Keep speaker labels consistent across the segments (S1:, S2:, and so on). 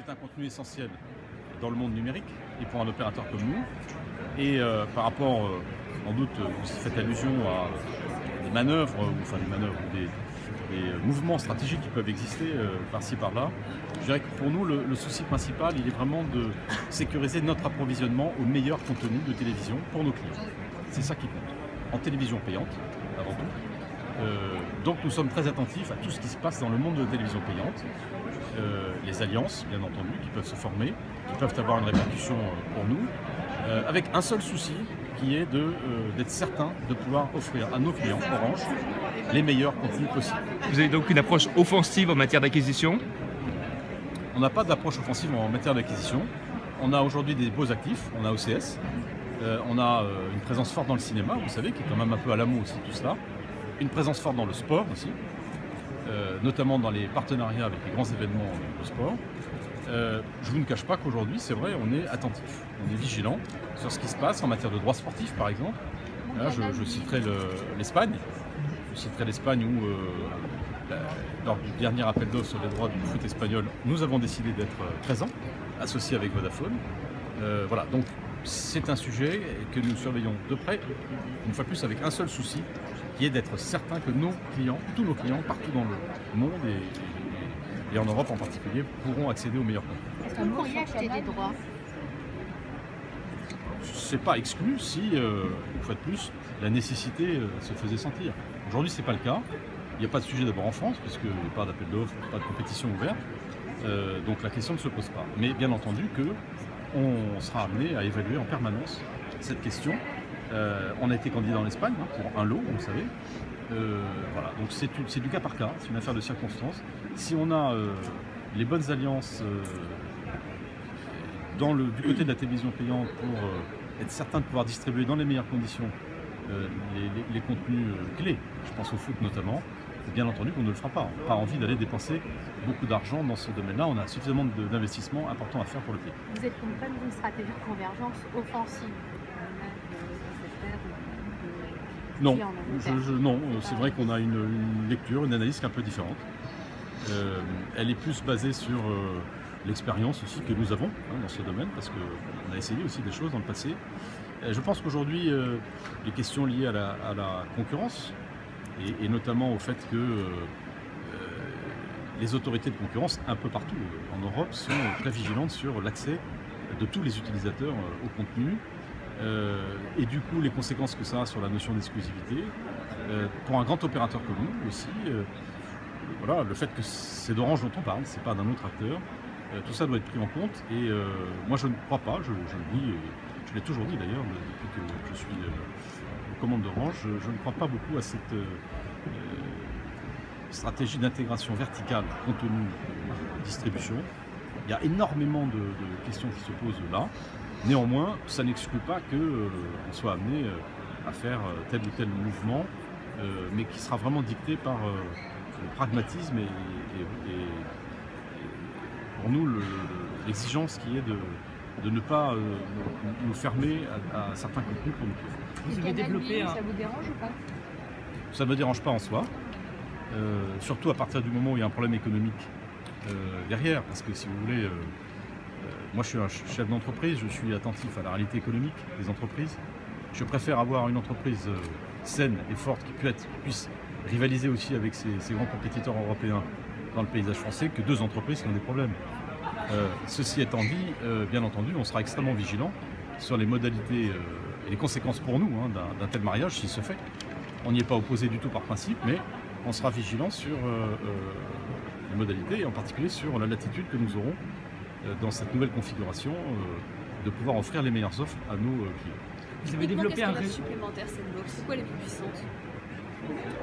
S1: c'est un contenu essentiel dans le monde numérique et pour un opérateur comme nous. Et par rapport, en doute, vous faites allusion à des manœuvres, des mouvements stratégiques qui peuvent exister par-ci par-là. Je dirais que pour nous, le souci principal, il est vraiment de sécuriser notre approvisionnement au meilleur contenu de télévision pour nos clients. C'est ça qui compte. En télévision payante, avant tout. Donc nous sommes très attentifs à tout ce qui se passe dans le monde de la télévision payante. Les alliances, bien entendu, qui peuvent se former, qui peuvent avoir une répercussion pour nous, avec un seul souci, qui est d'être certain de pouvoir offrir à nos clients Orange les meilleurs contenus possibles.
S2: Vous avez donc une approche offensive en matière d'acquisition?
S1: On n'a pas d'approche offensive en matière d'acquisition. On a aujourd'hui des beaux actifs, on a OCS, on a une présence forte dans le cinéma, vous savez, qui est quand même un peu à l'amont aussi tout cela, une présence forte dans le sport aussi, notamment dans les partenariats avec les grands événements de sport. Je vous ne cache pas qu'aujourd'hui, c'est vrai, on est attentif, on est vigilant sur ce qui se passe en matière de droits sportifs, par exemple. Là, je citerai l'Espagne. Je citerai l'Espagne où, lors du dernier appel d'offres sur les droits du foot espagnol, nous avons décidé d'être présents, associés avec Vodafone. Voilà, donc c'est un sujet que nous surveillons de près, une fois de plus avec un seul souci, qui est d'être certain que nos clients, tous nos clients, partout dans le monde et en Europe en particulier, pourront accéder aux meilleurs contenus.
S3: Est-ce qu'on pourrait acheter des droits?
S1: C'est pas exclu si, une fois de plus, la nécessité se faisait sentir. Aujourd'hui, c'est pas le cas. Il n'y a pas de sujet d'abord en France, puisqu'il n'y a pas d'appel d'offres, pas de compétition ouverte. Donc la question ne se pose pas. Mais bien entendu qu'on sera amené à évaluer en permanence cette question. On a été candidat en Espagne pour un lot, vous le savez. Voilà. Donc c'est du cas par cas, c'est une affaire de circonstances. Si on a les bonnes alliances du côté de la télévision payante pour être certain de pouvoir distribuer dans les meilleures conditions les contenus clés, je pense au foot notamment, bien entendu qu'on ne le fera pas. On n'a pas envie d'aller dépenser beaucoup d'argent dans ce domaine-là, on a suffisamment d'investissements importants à faire pour le pays.
S3: Vous êtes comme une stratégie de convergence offensive?
S1: Non, non, c'est vrai qu'on a une lecture, une analyse qui est un peu différente. Elle est plus basée sur l'expérience aussi que nous avons dans ce domaine, parce qu'on a essayé aussi des choses dans le passé. Je pense qu'aujourd'hui, les questions liées à la concurrence, et notamment au fait que les autorités de concurrence, un peu partout en Europe, sont très vigilantes sur l'accès de tous les utilisateurs au contenu, et du coup les conséquences que ça a sur la notion d'exclusivité. Pour un grand opérateur comme nous aussi, voilà, le fait que c'est d'Orange dont on parle, c'est pas d'un autre acteur, tout ça doit être pris en compte, et moi je ne crois pas, je le dis, je l'ai toujours dit d'ailleurs, depuis que je suis aux commandes d'Orange, je ne crois pas beaucoup à cette stratégie d'intégration verticale contenu-distribution. Il y a énormément de questions qui se posent là. Néanmoins, ça n'exclut pas qu'on soit amené à faire tel ou tel mouvement, mais qui sera vraiment dicté par le pragmatisme et pour nous l'exigence qui est de ne pas nous fermer à certains contenus pour nous.
S3: Vous avez développé ça vous dérange ou pas?
S1: Ça ne me dérange pas en soi, surtout à partir du moment où il y a un problème économique derrière, parce que si vous voulez, moi je suis un chef d'entreprise, je suis attentif à la réalité économique des entreprises. Je préfère avoir une entreprise saine et forte qui puisse rivaliser aussi avec ses grands compétiteurs européens dans le paysage français que deux entreprises qui ont des problèmes. Ceci étant dit, bien entendu, on sera extrêmement vigilant sur les modalités et les conséquences pour nous d'un tel mariage s'il se fait. On n'y est pas opposé du tout par principe, mais on sera vigilant sur les modalités et en particulier sur la latitude que nous aurons dans cette nouvelle configuration de pouvoir offrir les meilleures offres à nos clients.
S4: Vous avez développé un réseau supplémentaire, cette box. C'est quoi les plus puissantes?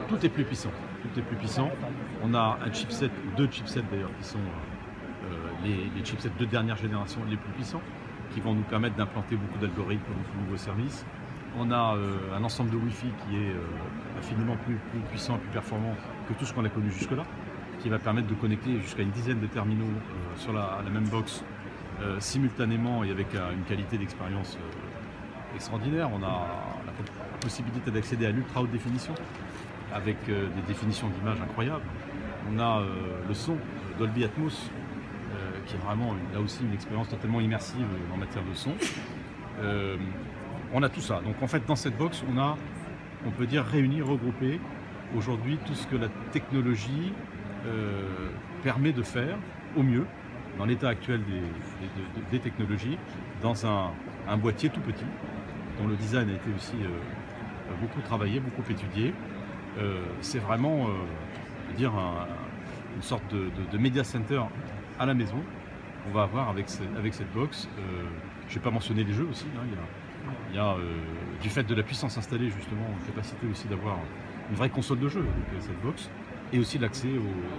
S1: Tout est plus puissant. Tout est plus puissant. On a un chipset, deux chipsets d'ailleurs, qui sont les chipsets de dernière génération les plus puissants, qui vont nous permettre d'implanter beaucoup d'algorithmes pour de nouveaux services. On a un ensemble de Wi-Fi qui est infiniment plus puissant et plus performant que tout ce qu'on a connu jusque-là, qui va permettre de connecter jusqu'à une dizaine de terminaux sur la même box simultanément et avec une qualité d'expérience extraordinaire. On a la possibilité d'accéder à l'ultra haute définition avec des définitions d'image incroyables. On a le son Dolby Atmos qui est vraiment là aussi une expérience totalement immersive en matière de son. On a tout ça. Donc en fait, dans cette box, on peut dire réuni, regroupé aujourd'hui tout ce que la technologie permet de faire au mieux dans l'état actuel des technologies, dans un boîtier tout petit, dont le design a été aussi beaucoup travaillé, beaucoup étudié. C'est vraiment une sorte de media center à la maison qu'on va avoir avec cette box. Je n'ai pas mentionné les jeux aussi. Hein, il y a du fait de la puissance installée, justement, une capacité aussi d'avoir une vraie console de jeu avec cette box, et aussi l'accès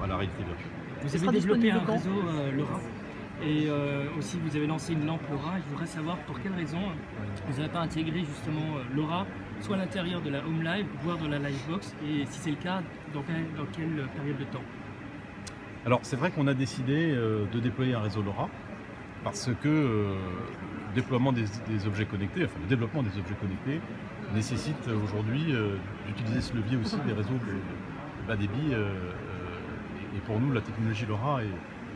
S1: à la réalité virtuelle.
S5: Vous avez développé un réseau LoRa, et aussi vous avez lancé une lampe LoRa. Je voudrais savoir pour quelle raison vous n'avez pas intégré justement LoRa, soit à l'intérieur de la Home Live, voire dans la Livebox, et si c'est le cas, dans quelle période de temps?
S1: Alors c'est vrai qu'on a décidé de déployer un réseau LoRa, parce que le déploiement des objets connectés, enfin le développement des objets connectés nécessite aujourd'hui d'utiliser ce levier aussi des réseaux de bas débit, et pour nous la technologie LoRa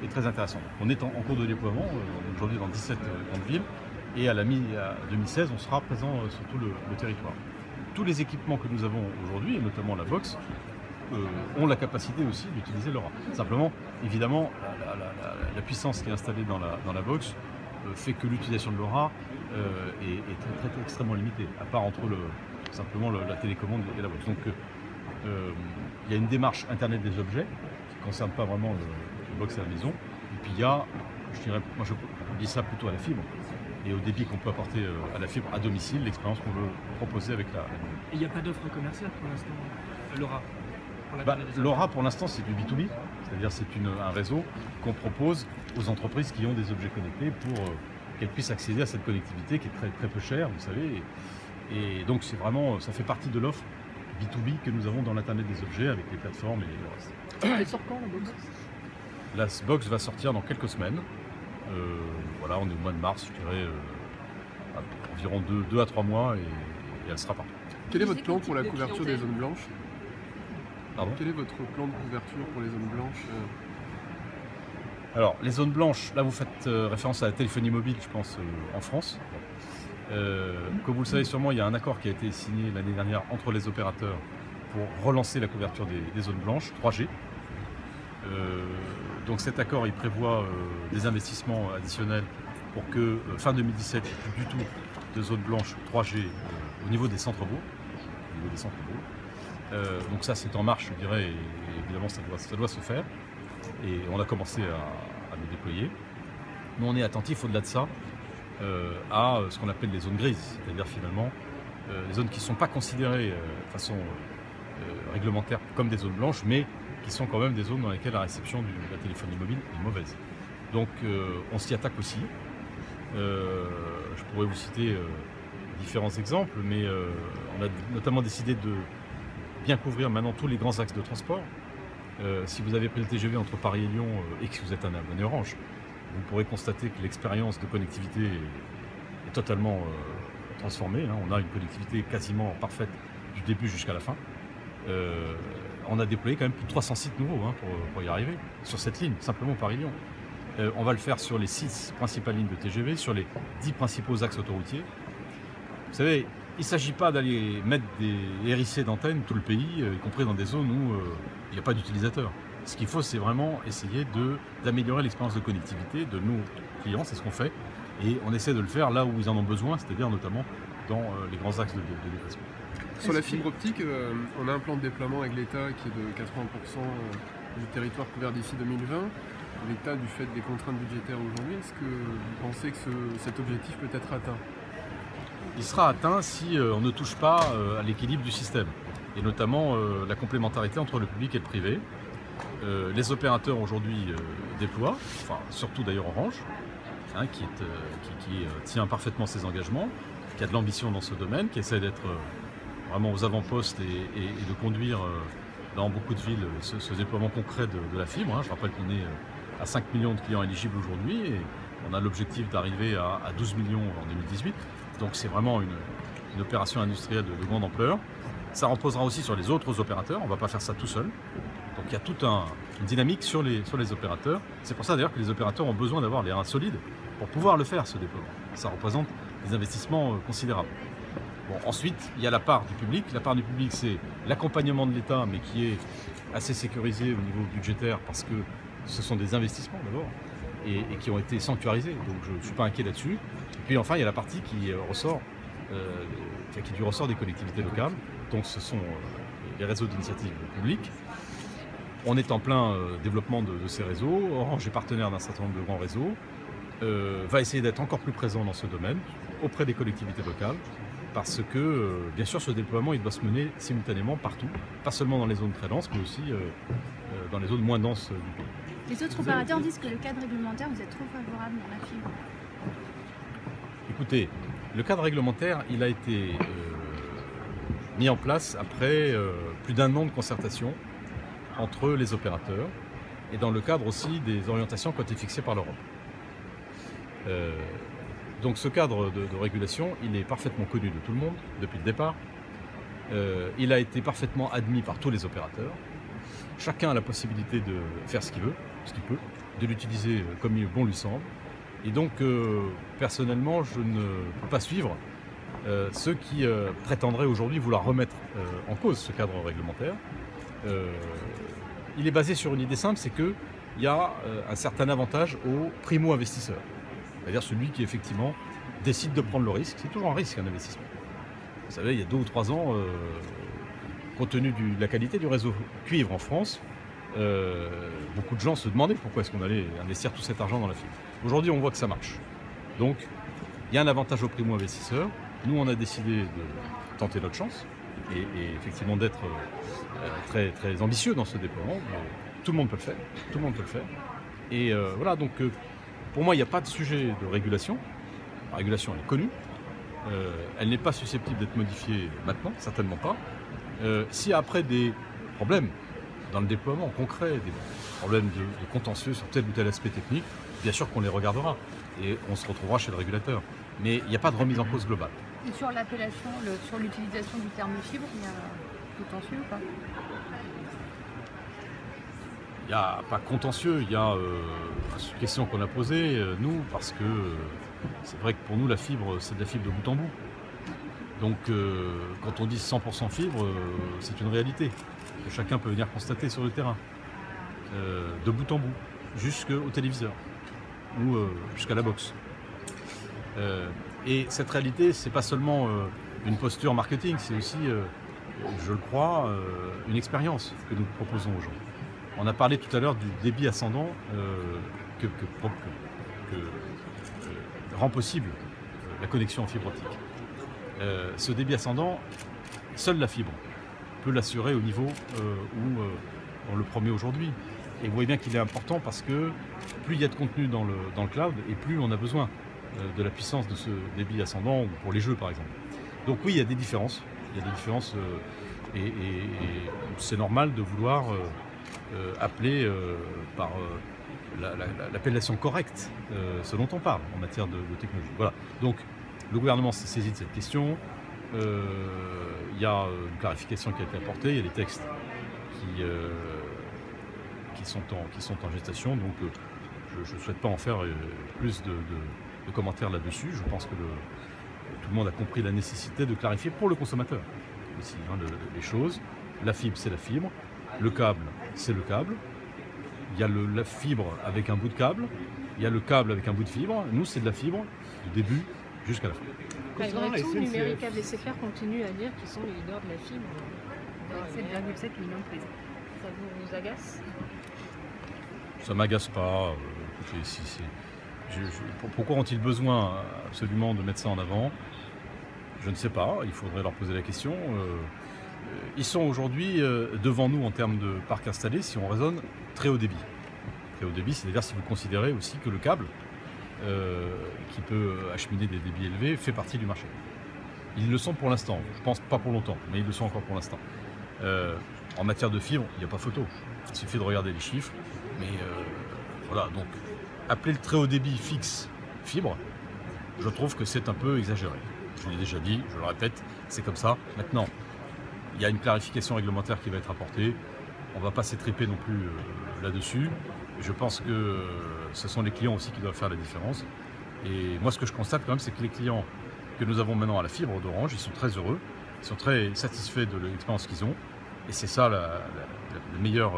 S1: est très intéressante. On est en cours de déploiement, on est aujourd'hui dans 17 grandes villes, et à 2016 on sera présent sur tout le territoire. Tous les équipements que nous avons aujourd'hui, et notamment la box, ont la capacité aussi d'utiliser LoRa. Simplement, évidemment, la puissance qui est installée dans la box fait que l'utilisation de LoRa est extrêmement limitée, à part entre simplement la télécommande et la box. Donc il y a une démarche Internet des objets qui ne concerne pas vraiment le box à la maison. Et puis il y a, je dirais, moi je dis ça plutôt à la fibre, et au débit qu'on peut apporter à la fibre à domicile, l'expérience qu'on veut proposer avec la
S5: il n'y a pas d'offre commerciale pour l'instant, LoRa?
S1: LoRa pour l'instant c'est du B2B, c'est-à-dire c'est un réseau qu'on propose aux entreprises qui ont des objets connectés pour qu'elles puissent accéder à cette connectivité qui est très, très peu chère, vous savez. Et donc c'est vraiment, ça fait partie de l'offre B2B que nous avons dans l'Internet des objets avec les plateformes et le reste.
S3: Elle sort quand la box?
S1: La box va sortir dans quelques semaines. Voilà, on est au mois de mars, je dirais, environ 2 à 3 mois, et elle sera partout.
S6: Quel est votre plan pour la couverture des zones blanches?
S1: Pardon ?
S6: Quel est votre plan de couverture pour les zones blanches?
S1: Alors, les zones blanches, là vous faites référence à la téléphonie mobile, je pense, en France. Comme vous le savez sûrement, il y a un accord qui a été signé l'année dernière entre les opérateurs pour relancer la couverture des zones blanches 3G. Donc cet accord il prévoit des investissements additionnels pour que fin 2017, il n'y ait plus du tout de zones blanches 3G au niveau des centres-bourgs. Donc ça c'est en marche, je dirais, et évidemment ça doit se faire. Et on a commencé à le déployer. Nous on est attentif au-delà de ça à ce qu'on appelle les zones grises, c'est-à-dire finalement les zones qui ne sont pas considérées de façon réglementaire comme des zones blanches, mais qui sont quand même des zones dans lesquelles la réception de la téléphonie mobile est mauvaise. Donc on s'y attaque aussi. Je pourrais vous citer différents exemples, mais on a notamment décidé de bien couvrir maintenant tous les grands axes de transport. Si vous avez pris le TGV entre Paris et Lyon et que vous êtes un abonné Orange, vous pourrez constater que l'expérience de connectivité est totalement transformée. Hein. On a une connectivité quasiment parfaite du début jusqu'à la fin. On a déployé quand même plus de 300 sites nouveaux pour y arriver, sur cette ligne, simplement Paris-Lyon. On va le faire sur les 6 principales lignes de TGV, sur les 10 principaux axes autoroutiers. Vous savez, il ne s'agit pas d'aller mettre des hérissés d'antennes tout le pays, y compris dans des zones où il n'y a pas d'utilisateurs. Ce qu'il faut, c'est vraiment essayer d'améliorer l'expérience de connectivité de nos clients, c'est ce qu'on fait. Et on essaie de le faire là où ils en ont besoin, c'est-à-dire notamment dans les grands axes de déplacement.
S6: Sur la fibre optique, on a un plan de déploiement avec l'État qui est de 80% du territoire couvert d'ici 2020. L'État, du fait des contraintes budgétaires aujourd'hui, est-ce que vous pensez que cet objectif peut être atteint?
S1: Il sera atteint si on ne touche pas à l'équilibre du système, et notamment la complémentarité entre le public et le privé. Les opérateurs aujourd'hui déploient, enfin, surtout d'ailleurs Orange, hein, qui tient parfaitement ses engagements, qui a de l'ambition dans ce domaine, qui essaie d'être vraiment aux avant-postes et de conduire dans beaucoup de villes ce déploiement concret de la fibre. Hein. Je rappelle qu'on est à 5 millions de clients éligibles aujourd'hui et on a l'objectif d'arriver à 12 millions en 2018. Donc c'est vraiment une opération industrielle de grande ampleur. Ça reposera aussi sur les autres opérateurs, on ne va pas faire ça tout seul. Donc il y a toute une dynamique sur les opérateurs. C'est pour ça d'ailleurs que les opérateurs ont besoin d'avoir les reins solides pour pouvoir le faire, ce déploiement. Ça représente des investissements considérables. Bon, ensuite, il y a la part du public. La part du public, c'est l'accompagnement de l'État, mais qui est assez sécurisé au niveau budgétaire parce que ce sont des investissements d'abord et qui ont été sanctuarisés. Donc je ne suis pas inquiet là-dessus. Et puis enfin, il y a la partie qui ressort, qui est du ressort des collectivités locales. Donc ce sont les réseaux d'initiative publiques. On est en plein développement de ces réseaux. Orange est partenaire d'un certain nombre de grands réseaux. Va essayer d'être encore plus présent dans ce domaine auprès des collectivités locales parce que, bien sûr, ce déploiement il doit se mener simultanément partout, pas seulement dans les zones très denses, mais aussi dans les zones moins denses du pays.
S3: Les autres opérateurs disent que le cadre réglementaire, vous êtes trop favorable dans la fibre.
S1: Écoutez, le cadre réglementaire, il a été mis en place après plus d'1 an de concertation entre les opérateurs et dans le cadre aussi des orientations qui ont été fixées par l'Europe. Donc ce cadre de régulation, il est parfaitement connu de tout le monde depuis le départ. Il a été parfaitement admis par tous les opérateurs. Chacun a la possibilité de faire ce qu'il veut, ce qu'il peut, de l'utiliser comme il bon lui semble. Et donc, personnellement, je ne peux pas suivre ceux qui prétendraient aujourd'hui vouloir remettre en cause ce cadre réglementaire. Il est basé sur une idée simple, c'est qu'il y a un certain avantage aux primo-investisseurs. C'est-à-dire celui qui, effectivement, décide de prendre le risque. C'est toujours un risque, un investissement. Vous savez, il y a 2 ou 3 ans, compte tenu de la qualité du réseau cuivre en France, beaucoup de gens se demandaient pourquoi est-ce qu'on allait investir tout cet argent dans la fibre. Aujourd'hui, on voit que ça marche. Donc, il y a un avantage aux primo-investisseurs. Nous, on a décidé de tenter notre chance et effectivement d'être très, très ambitieux dans ce déploiement. Tout le monde peut le faire. Tout le monde peut le faire. Et voilà, donc pour moi, il n'y a pas de sujet de régulation. La régulation, elle est connue. Elle n'est pas susceptible d'être modifiée maintenant, certainement pas. S'il y a après des problèmes dans le déploiement concret, des problèmes de contentieux sur tel ou tel aspect technique, bien sûr qu'on les regardera et on se retrouvera chez le régulateur. Mais il n'y a pas de remise en cause globale.
S3: Et sur l'appellation, sur l'utilisation du terme fibre, il y a contentieux ou pas?
S1: Il n'y a pas contentieux, il y a une question qu'on a posée, nous, parce que c'est vrai que pour nous, la fibre, c'est de la fibre de bout en bout. Donc, quand on dit 100% fibre, c'est une réalité que chacun peut venir constater sur le terrain, de bout en bout, jusqu'au téléviseur ou jusqu'à la box. Et cette réalité, c'est pas seulement une posture marketing, c'est aussi, je le crois, une expérience que nous proposons aux gens. On a parlé tout à l'heure du débit ascendant que rend possible la connexion en fibre optique. Ce débit ascendant, seule la fibre peut l'assurer au niveau où on le promet aujourd'hui. Et vous voyez bien qu'il est important parce que plus il y a de contenu dans le cloud et plus on a besoin de la puissance de ce débit ascendant ou pour les jeux par exemple. Donc oui, il y a des différences. Il y a des différences et c'est normal de vouloir appeler par l'appellation correcte ce dont on parle en matière de technologie. Voilà. Donc le gouvernement s'est saisi de cette question. Il y a une clarification qui a été apportée. Il y a des textes qui sont en gestation. Donc je ne souhaite pas en faire plus de commentaires là-dessus. Je pense que tout le monde a compris la nécessité de clarifier pour le consommateur aussi les choses. La fibre, c'est la fibre. Le câble, c'est le câble. Il y a la fibre avec un bout de câble. Il y a le câble avec un bout de fibre. Nous, c'est de la fibre du début jusqu'à la fin.
S4: Malgré tout, Numérique et SFR continuent à dire qu'ils sont les leaders de la fibre.
S3: 7,7 millions de prises.
S4: Ça vous agace?
S1: Ça ne m'agace pas. Écoutez, pourquoi ont-ils besoin absolument de mettre ça en avant? Je ne sais pas. Il faudrait leur poser la question. Ils sont aujourd'hui devant nous en termes de parc installé, si on raisonne, très haut débit. Très haut débit, c'est-à-dire si vous considérez aussi que le câble, qui peut acheminer des débits élevés, fait partie du marché. Ils le sont pour l'instant, je pense pas pour longtemps, mais ils le sont encore pour l'instant. En matière de fibre, il n'y a pas photo. Il suffit de regarder les chiffres. Mais voilà, donc appeler le très haut débit fixe fibre, je trouve que c'est un peu exagéré. Je l'ai déjà dit, je le répète, c'est comme ça. Maintenant, il y a une clarification réglementaire qui va être apportée. On ne va pas s'étriper non plus là-dessus. Je pense que ce sont les clients aussi qui doivent faire la différence. Et moi, ce que je constate quand même, c'est que les clients que nous avons maintenant à la fibre d'Orange, ils sont très heureux, ils sont très satisfaits de l'expérience qu'ils ont. Et c'est ça la meilleure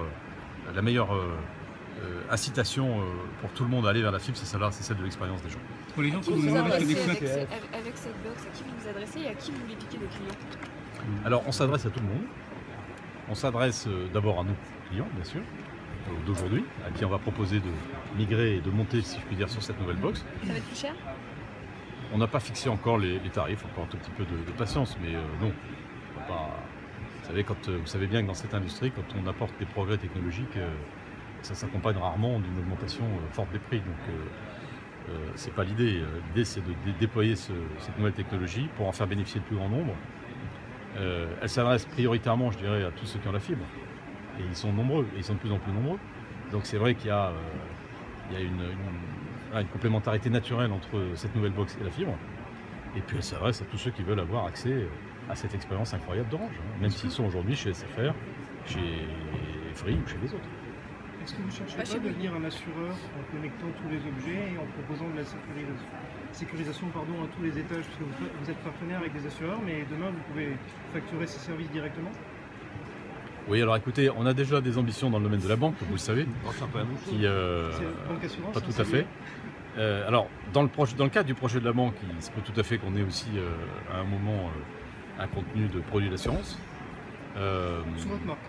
S1: incitation pour tout le monde à aller vers la fibre, c'est celle-là, c'est celle de l'expérience des gens.
S2: Pour les gens qui
S4: Vous
S2: vous
S4: vous
S2: demandent
S4: adressez
S2: des
S4: avec cette box, à qui vous vous adressez et à qui vous voulez piquer des clients?
S1: Alors, on s'adresse à tout le monde. On s'adresse d'abord à nos clients, bien sûr, d'aujourd'hui, à qui on va proposer de migrer et de monter, si je puis dire, sur cette nouvelle box.
S4: Ça va être plus cher?
S1: On n'a pas fixé encore les tarifs, encore un tout petit peu de patience, mais non. On va pas... vous savez bien que dans cette industrie, quand on apporte des progrès technologiques, ça s'accompagne rarement d'une augmentation forte des prix. Donc, c'est pas l'idée. L'idée, c'est de déployer cette nouvelle technologie pour en faire bénéficier le plus grand nombre. Elle s'adresse prioritairement, je dirais, à tous ceux qui ont la fibre. Et ils sont nombreux, et ils sont de plus en plus nombreux. Donc c'est vrai qu'il y a, une complémentarité naturelle entre cette nouvelle box et la fibre. Et puis elle s'adresse à tous ceux qui veulent avoir accès à cette expérience incroyable d'Orange, hein, même s'ils sont aujourd'hui chez SFR, chez Free ou chez les autres.
S7: Est-ce que vous ne cherchez pas à devenir un assureur en connectant tous les objets et en proposant de la sécurisation à tous les étages? Parce que vous êtes partenaire avec des assureurs, mais demain vous pouvez facturer ces services directement?
S1: Oui, alors écoutez, on a déjà des ambitions dans le domaine de la banque, vous le savez, qui,
S7: Banque assurance,
S1: pas tout à fait. Alors, dans le cadre du projet de la banque, il se peut tout à fait qu'on ait aussi à un moment un contenu de produits d'assurance.
S7: Sous votre marque?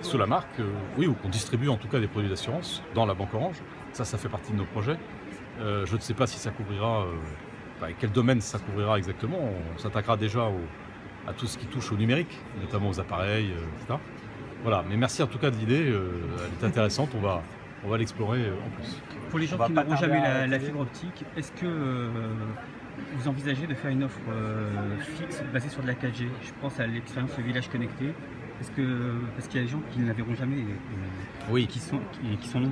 S1: Sous la marque, oui, ou qu'on distribue en tout cas des produits d'assurance dans la banque Orange. Ça fait partie de nos projets. Je ne sais pas si ça couvrira, quel domaine ça couvrira exactement. On s'attaquera déjà à tout ce qui touche au numérique, notamment aux appareils, etc. Voilà, mais merci en tout cas de l'idée, elle est intéressante, on va l'explorer en plus.
S8: Pour les gens qui n'auront jamais la fibre optique, est-ce que vous envisagez de faire une offre fixe basée sur de la 4G? Je pense à l'expérience Village Connecté. Parce qu'il y a des gens qui ne la verront jamais et qui sont nombreux.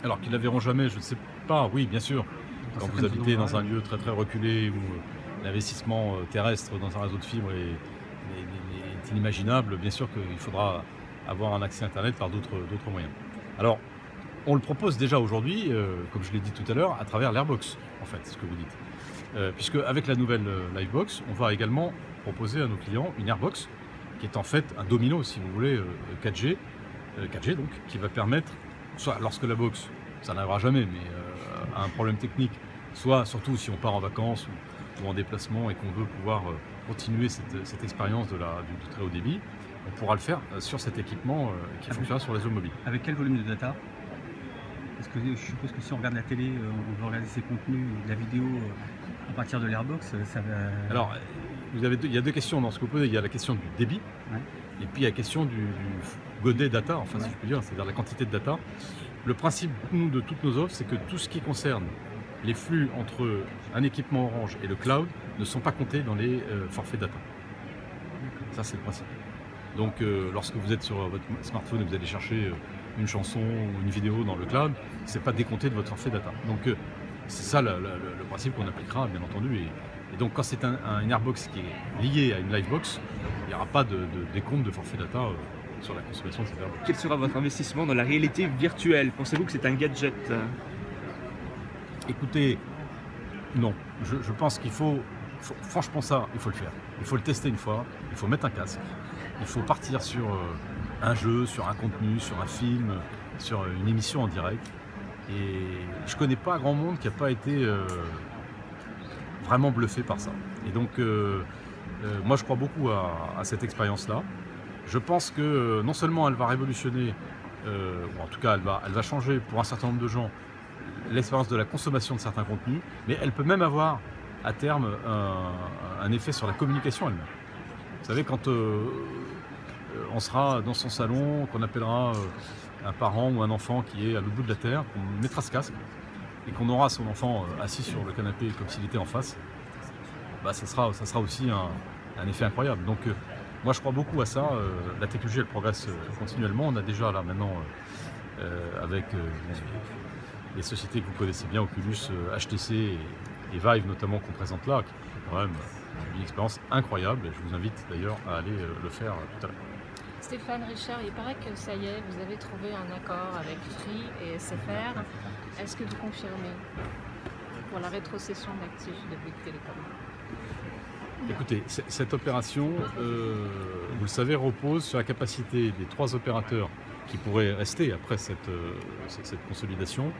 S8: Alors qu'ils ne la verront jamais, je ne sais pas, oui bien sûr. Quand vous habitez dans un lieu très très reculé où l'investissement terrestre dans un réseau de fibre est inimaginable, bien sûr qu'il faudra avoir un accès Internet par d'autres moyens. Alors, on le propose déjà aujourd'hui, comme je l'ai dit tout à l'heure, à travers l'Airbox, en fait, ce que vous dites. Puisque avec la nouvelle Livebox, on va également proposer à nos clients une Airbox, qui est en fait un domino, si vous voulez, 4G donc, qui va permettre, soit lorsque la box, ça n'arrivera jamais, mais a un problème technique, soit surtout si on part en vacances ou en déplacement et qu'on veut pouvoir continuer cette expérience du très haut débit, on pourra le faire sur cet équipement qui fonctionnera sur les réseaux mobiles. Avec quel volume de data? Parce que je suppose que si on regarde la télé, on veut regarder ses contenus, de la vidéo à partir de l'Airbox, ça va...
S1: Alors, il y a deux questions dans ce que vous posez. Il y a la question du débit, et puis il y a la question du godet data, enfin si je puis dire, c'est-à-dire la quantité de data. Le principe de toutes nos offres, c'est que tout ce qui concerne les flux entre un équipement Orange et le cloud ne sont pas comptés dans les forfaits data. Ça, c'est le principe. Donc, lorsque vous êtes sur votre smartphone et vous allez chercher une chanson ou une vidéo dans le cloud, c'est pas décompté de votre forfait data. Donc, c'est ça le principe qu'on appliquera, bien entendu. Et donc, quand c'est une Airbox qui est liée à une Livebox, il n'y aura pas de décompte de forfait data sur la consommation de cette Airbox.
S2: Quel sera votre investissement dans la réalité virtuelle? Pensez-vous que c'est un gadget?
S1: Écoutez, non. Je pense qu'il faut, franchement ça, il faut le faire. Il faut le tester une fois, il faut mettre un casque, il faut partir sur un jeu, sur un contenu, sur un film, sur une émission en direct. Et je ne connais pas grand monde qui n'a pas été vraiment bluffé par ça. Et donc, moi je crois beaucoup à cette expérience-là. Je pense que non seulement elle va révolutionner, ou en tout cas elle va changer pour un certain nombre de gens l'expérience de la consommation de certains contenus, mais elle peut même avoir à terme un effet sur la communication elle-même. Vous savez, quand on sera dans son salon, qu'on appellera un parent ou un enfant qui est à l'autre bout de la terre, qu'on mettra ce casque et qu'on aura son enfant assis sur le canapé comme s'il était en face, bah, ça sera aussi un effet incroyable. Donc moi je crois beaucoup à ça. La technologie elle progresse continuellement. On a déjà là maintenant avec les sociétés que vous connaissez bien, Oculus, HTC et Vive notamment qu'on présente là, qui est quand même une expérience incroyable. Je vous invite d'ailleurs à aller le faire tout à l'heure.
S4: Stéphane, Richard, il paraît que ça y est, vous avez trouvé un accord avec Free et SFR. Est-ce que vous confirmez pour la rétrocession d'actifs de Bouygues Telecom?
S1: Écoutez, cette opération, vous le savez, repose sur la capacité des 3 opérateurs qui pourraient rester après cette consolidation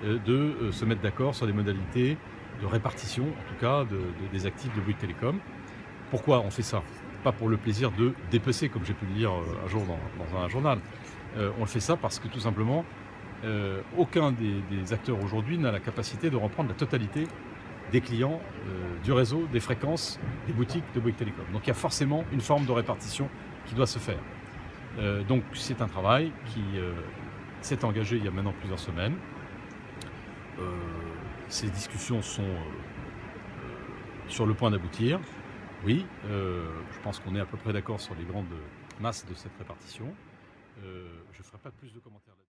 S1: de se mettre d'accord sur des modalités de répartition, en tout cas, des actifs de Bouygues Telecom. Pourquoi on fait ça? Pas pour le plaisir de dépecer, comme j'ai pu le lire un jour dans un journal. On le fait ça parce que tout simplement, aucun des acteurs aujourd'hui n'a la capacité de reprendre la totalité des clients du réseau, des fréquences, des boutiques de Bouygues Telecom. Donc il y a forcément une forme de répartition qui doit se faire. Donc c'est un travail qui s'est engagé il y a maintenant plusieurs semaines. Ces discussions sont sur le point d'aboutir. Oui, je pense qu'on est à peu près d'accord sur les grandes masses de cette répartition. Je ne ferai pas plus de commentaires là-dessus.